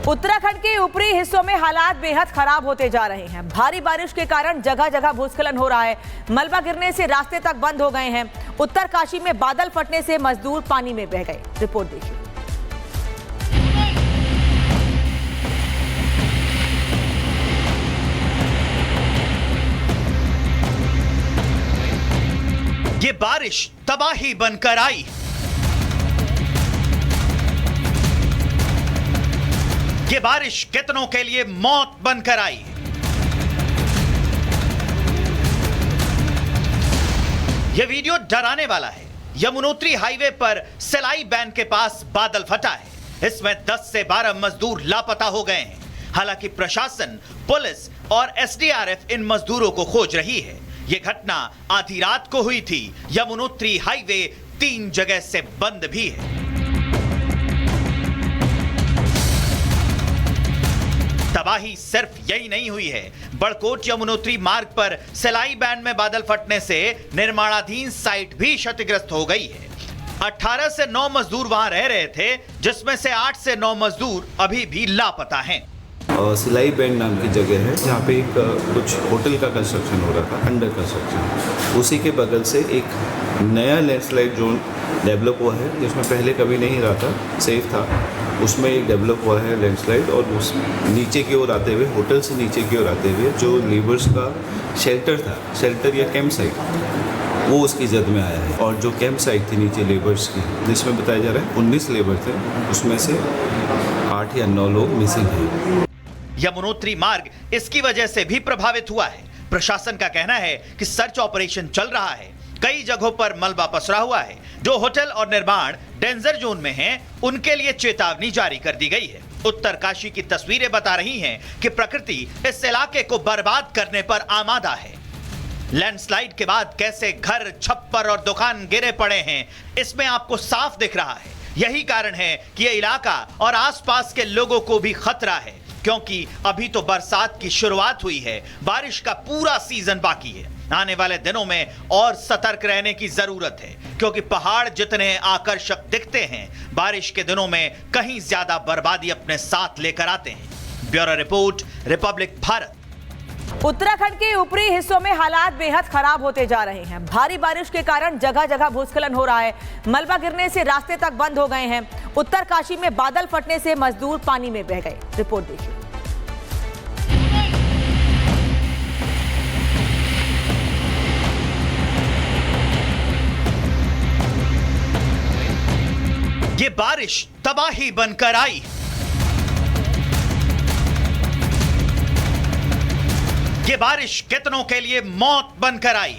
उत्तराखंड के ऊपरी हिस्सों में हालात बेहद खराब होते जा रहे हैं। भारी बारिश के कारण जगह जगह भूस्खलन हो रहा है। मलबा गिरने से रास्ते तक बंद हो गए हैं। उत्तरकाशी में बादल फटने से मजदूर पानी में बह गए। रिपोर्ट देखिए। ये बारिश तबाही बनकर आई। ये बारिश कितनों के लिए मौत बनकर आई। यह वीडियो डराने वाला है। यमुनोत्री हाईवे पर सिलाई बैंड के पास बादल फटा है। इसमें 10 से 12 मजदूर लापता हो गए हैं। हालांकि प्रशासन, पुलिस और एसडीआरएफ इन मजदूरों को खोज रही है। यह घटना आधी रात को हुई थी। यमुनोत्री हाईवे 3 जगह से बंद भी है। तबाही सिर्फ यही नहीं हुई है। बड़कोट यमुनोत्री मार्ग पर सिलाई बैंड में बादल फटने से निर्माणाधीन साइट भी क्षतिग्रस्त हो गई है। 18 से 9 मजदूर वहां रह रहे थे, जिसमें से 8 से 9 मजदूर अभी भी लापता हैं। सिलाई बैंड नाम की जगह है जहाँ पे एक कुछ होटल का कंस्ट्रक्शन हो रहा था, अंडर कंस्ट्रक्शन। उसी के बगल से एक नया लैंडस्लाइड जोन डेवलप हुआ है, जिसमें पहले कभी नहीं रहा था, सेफ था। उसमें एक डेवलप हुआ है लैंडस्लाइड, और उस नीचे की ओर आते हुए, होटल से नीचे की ओर आते हुए जो लेबर्स का शेल्टर था, शेल्टर या कैंप साइट, वो उसकी जद में आया है। और जो कैंप साइट थी नीचे लेबर्स की, जिसमें बताया जा रहा है 19 लेबर थे, उसमें से 8 या 9 लोग मिसिंग हैं। यमुनोत्री मार्ग इसकी वजह से भी प्रभावित हुआ है। प्रशासन का कहना है कि सर्च ऑपरेशन चल रहा है। कई जगहों पर मलबा पसरा हुआ है। जो होटल और निर्माण डेंजर जोन में हैं, उनके लिए चेतावनी जारी कर दी गई है। उत्तरकाशी की तस्वीरें बता रही हैं कि प्रकृति इस इलाके को बर्बाद करने पर आमादा है। लैंडस्लाइड के बाद कैसे घर, छप्पर और दुकान गिरे पड़े हैं, इसमें आपको साफ दिख रहा है। यही कारण है कि यह इलाका और आसपास के लोगों को भी खतरा है, क्योंकि अभी तो बरसात की शुरुआत हुई है। बारिश का पूरा सीजन बाकी है। आने वाले दिनों में और सतर्क रहने की जरूरत है, क्योंकि पहाड़ जितने आकर्षक दिखते हैं, बारिश के दिनों में कहीं ज्यादा बर्बादी अपने साथ लेकर आते हैं। Bureau report, Republic Bharat. Uttarakhand के ऊपरी हिस्सों में हालात बेहद खराब होते जा रहे हैं। भारी बारिश के कारण जगह जगह भूस्खलन हो रहा है। मलबा गिरने से रास्ते तक बंद हो गए हैं। उत्तरकाशी में बादल फटने से मजदूर पानी में बह गए। रिपोर्ट देखिए। ये बारिश तबाही बनकर आई। ये बारिश कितनों के लिए मौत बनकर आई।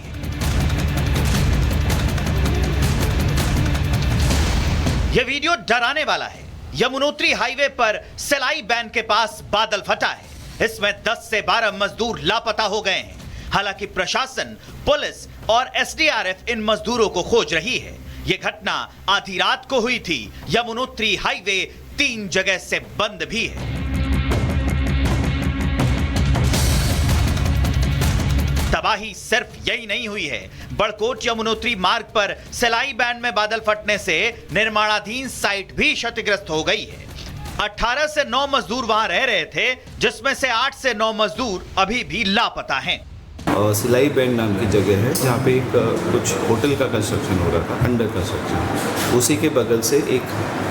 यह वीडियो डराने वाला है। यमुनोत्री हाईवे पर सिलाई बैंड के पास बादल फटा है। इसमें 10 से 12 मजदूर लापता हो गए हैं। हालांकि प्रशासन, पुलिस और एसडीआरएफ इन मजदूरों को खोज रही है। यह घटना आधी रात को हुई थी। यमुनोत्री हाईवे 3 जगह से बंद भी है। तबाही सिर्फ यही नहीं हुई है। बड़कोट यमुनोत्री मार्ग पर सिलाई बैंड में बादल फटने से निर्माणाधीन साइट भी क्षतिग्रस्त हो गई है। 18 से 9 मजदूर वहां रह रहे थे, जिसमें से 8 से 9 मजदूर अभी भी लापता हैं। सिलाई बैंड नाम की जगह है जहाँ पे एक कुछ होटल का कंस्ट्रक्शन हो रहा था, अंडर कंस्ट्रक्शन। उसी के बगल से एक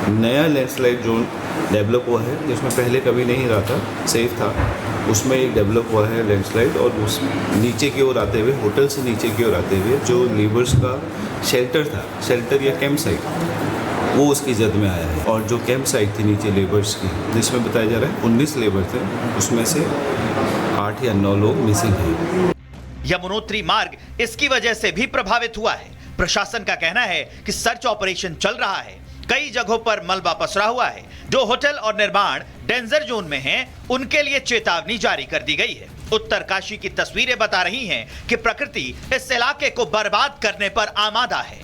नया लैंडस्लाइड जोन डेवलप हुआ है, जिसमें पहले कभी नहीं रहा था, सेफ था। उसमें एक डेवलप हुआ है लैंडस्लाइड, और उस नीचे की ओर आते हुए, होटल से नीचे की ओर आते हुए जो लेबर्स का शेल्टर था, शेल्टर या कैंप साइट, वो उसकी जद में आया है। और जो कैंप साइट थी नीचे लेबर्स की, जिसमें बताया जा रहा है 19 लेबर थे, उसमें से 8 या 9 लोग मिसिंग हैं। यमुनोत्री मार्ग इसकी वजह से भी प्रभावित हुआ है। प्रशासन का कहना है कि सर्च ऑपरेशन चल रहा है। कई जगहों पर मलबा पसरा हुआ है। जो होटल और निर्माण डेंजर जोन में हैं, उनके लिए चेतावनी जारी कर दी गई है। उत्तरकाशी की तस्वीरें बता रही हैं कि प्रकृति इस इलाके को बर्बाद करने पर आमादा है।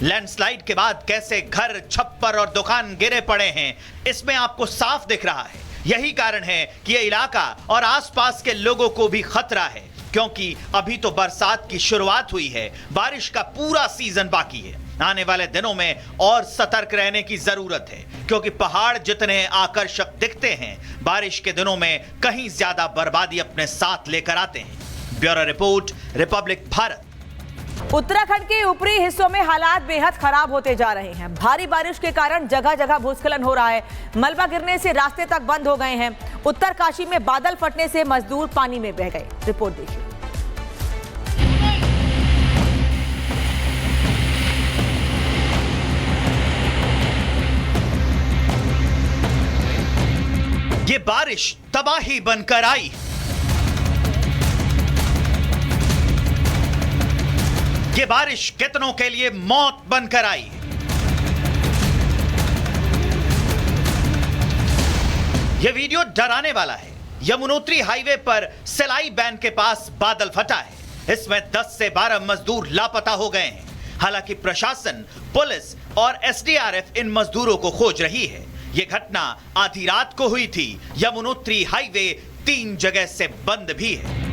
लैंडस्लाइड के बाद कैसे घर, छप्पर और दुकान गिरे पड़े हैं, इसमें आपको साफ दिख रहा है। यही कारण है कि यह इलाका और आसपास के लोगों को भी खतरा है, क्योंकि अभी तो बरसात की शुरुआत हुई है। बारिश का पूरा सीजन बाकी है। आने वाले दिनों में और सतर्क रहने की जरूरत है, क्योंकि पहाड़ जितने आकर्षक दिखते हैं, बारिश के दिनों में कहीं ज्यादा बर्बादी अपने साथ लेकर आते हैं। Bureau report, Republic Bharat. Uttarakhand के ऊपरी हिस्सों में हालात बेहद खराब होते जा रहे हैं। भारी बारिश के कारण जगह जगह भूस्खलन हो रहा है। मलबा गिरने से रास्ते तक बंद हो गए हैं। उत्तरकाशी में बादल फटने से मजदूर पानी में बह गए। रिपोर्ट देखिए। ये बारिश तबाही बनकर आई। ये बारिश कितनों के लिए मौत बनकर आई। यह वीडियो डराने वाला है। यमुनोत्री हाईवे पर सिलाई बैंड के पास बादल फटा है। इसमें 10 से 12 मजदूर लापता हो गए हैं। हालांकि प्रशासन, पुलिस और एसडीआरएफ इन मजदूरों को खोज रही है। यह घटना आधी रात को हुई थी। यमुनोत्री हाईवे 3 जगह से बंद भी है।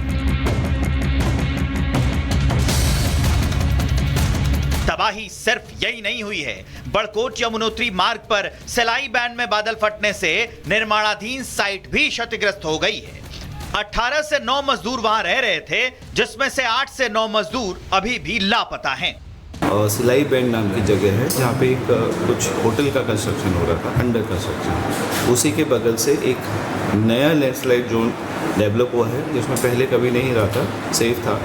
तबाही सिर्फ यही नहीं हुई है। बड़कोट यमुनोत्री मार्ग पर सिलाई बैंड में बादल फटने से निर्माणाधीन साइट भी क्षतिग्रस्त हो गई है। 18 से 9 मजदूर वहां रह रहे थे, जिसमें से 8 से 9 मजदूर अभी भी लापता हैं। सिलाई बैंड नाम की जगह है जहाँ पे एक कुछ होटल का कंस्ट्रक्शन हो रहा था, अंडर कंस्ट्रक्शन। उसी के बगल से एक नया लैंडस्लाइड जोन डेवलप हुआ है, जिसमें पहले कभी नहीं रहा था, सेफ था।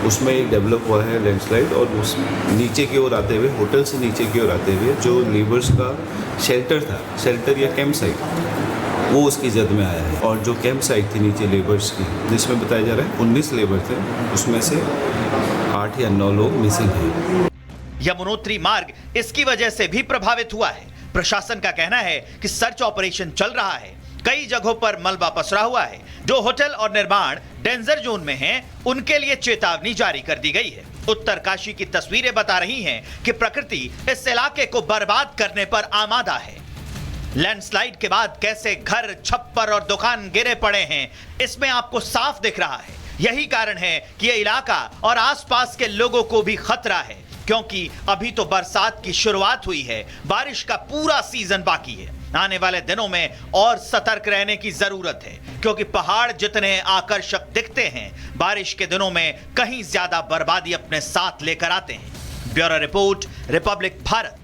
उसमें एक डेवलप हुआ है लैंडस्लाइड, और उस नीचे की ओर आते हुए, होटल से नीचे की ओर आते हुए जो लेबर्स का शेल्टर था, शेल्टर या कैंप साइट, वो उसकी जद में आया है। और जो कैंप साइट थी नीचे लेबर्स की, जिसमें बताया जा रहा है 19 लेबर थे, उसमें से 8 या 9 लोग मिसिंग हैं। यमुनोत्री मार्ग इसकी वजह से भी प्रभावित हुआ है। प्रशासन का कहना है कि सर्च ऑपरेशन चल रहा है। कई जगहों पर मलबा पसरा हुआ है। जो होटल और निर्माण डेंजर जोन में हैं, उनके लिए चेतावनी जारी कर दी गई है। उत्तरकाशी की तस्वीरें बता रही हैं कि प्रकृति इस इलाके को बर्बाद करने पर आमादा है। लैंडस्लाइड के बाद कैसे घर, छप्पर और दुकान गिरे पड़े हैं, इसमें आपको साफ दिख रहा है। यही कारण है कि यह इलाका और आसपास के लोगों को भी खतरा है, क्योंकि अभी तो बरसात की शुरुआत हुई है। बारिश का पूरा सीजन बाकी है। आने वाले दिनों में और सतर्क रहने की जरूरत है, क्योंकि पहाड़ जितने आकर्षक दिखते हैं, बारिश के दिनों में कहीं ज्यादा बर्बादी अपने साथ लेकर आते हैं। Bureau report, Republic Bharat.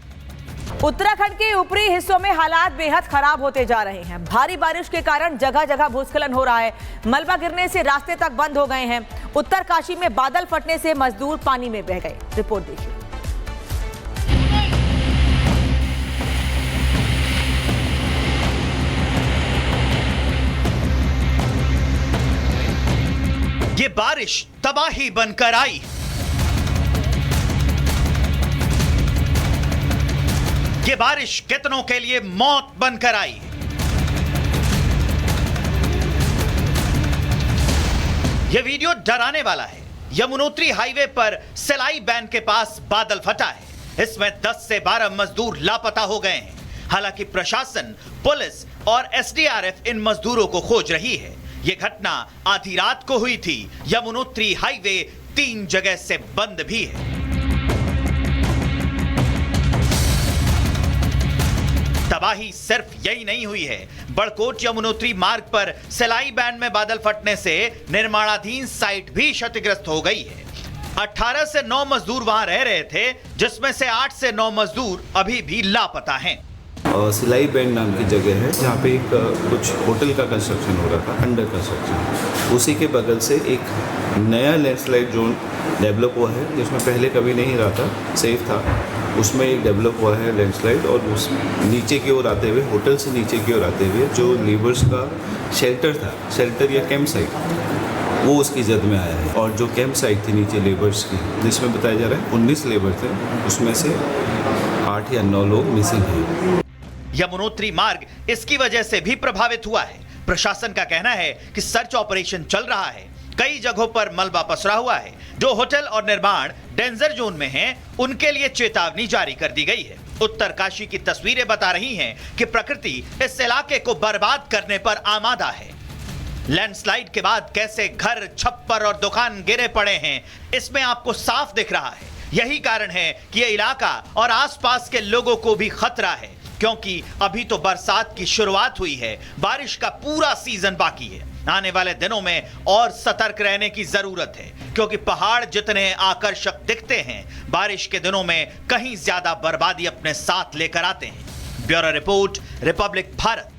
Uttarakhand के ऊपरी हिस्सों में हालात बेहद खराब होते जा रहे हैं। भारी बारिश के कारण जगह जगह भूस्खलन हो रहा है। मलबा गिरने से रास्ते तक बंद हो गए हैं। उत्तरकाशी में बादल फटने से मजदूर पानी में बह गए। रिपोर्ट देखिए। ये बारिश तबाही बनकर आई। ये बारिश कितनों के लिए मौत बनकर आई। यह वीडियो डराने वाला है। यमुनोत्री हाईवे पर सिलाई बैंड के पास बादल फटा है। इसमें 10 से 12 मजदूर लापता हो गए हैं। हालांकि प्रशासन, पुलिस और एसडीआरएफ इन मजदूरों को खोज रही है। यह घटना आधी रात को हुई थी। यमुनोत्री हाईवे 3 जगह से बंद भी है। तबाही सिर्फ यही नहीं हुई है। बड़कोट यमुनोत्री मार्ग पर सिलाई बैंड में बादल फटने से निर्माणाधीन साइट भी क्षतिग्रस्त हो गई है। 18 से 9 मजदूर वहां रह रहे थे, जिसमें से 8 से 9 मजदूर अभी भी लापता हैं। सिलाई बैंड नाम की जगह है जहाँ पे एक कुछ होटल का कंस्ट्रक्शन हो रहा था, अंडर कंस्ट्रक्शन। उसी के बगल से एक नया लैंडस्लाइड जोन डेवलप हुआ है, जिसमें पहले कभी नहीं रहा था, सेफ था। उसमें एक डेवलप हुआ है लैंडस्लाइड, और उस नीचे की ओर आते हुए, होटल से नीचे की ओर आते हुए जो लेबर्स का शेल्टर था, शेल्टर या कैंप साइट, वो उसकी जद में आया है। और जो कैंप साइट थी नीचे लेबर्स की, जिसमें बताया जा रहा है 19 लेबर थे, उसमें से 8 या 9 लोग मिसिंग हैं। यमुनोत्री मार्ग इसकी वजह से भी प्रभावित हुआ है। प्रशासन का कहना है कि सर्च ऑपरेशन चल रहा है। कई जगहों पर मलबा पसरा हुआ है। जो होटल और निर्माण डेंजर जोन में हैं, उनके लिए चेतावनी जारी कर दी गई है। उत्तरकाशी की तस्वीरें बता रही हैं कि प्रकृति इस इलाके को बर्बाद करने पर आमादा है। लैंडस्लाइड के बाद कैसे घर, छप्पर और दुकान गिरे पड़े हैं, इसमें आपको साफ दिख रहा है। यही कारण है कि यह इलाका और आसपास के लोगों को भी खतरा है, क्योंकि अभी तो बरसात की शुरुआत हुई है, बारिश का पूरा सीजन बाकी है। आने वाले दिनों में और सतर्क रहने की जरूरत है, क्योंकि पहाड़ जितने आकर्षक दिखते हैं, बारिश के दिनों में कहीं ज्यादा बर्बादी अपने साथ लेकर आते हैं। Bureau report, Republic Bharat.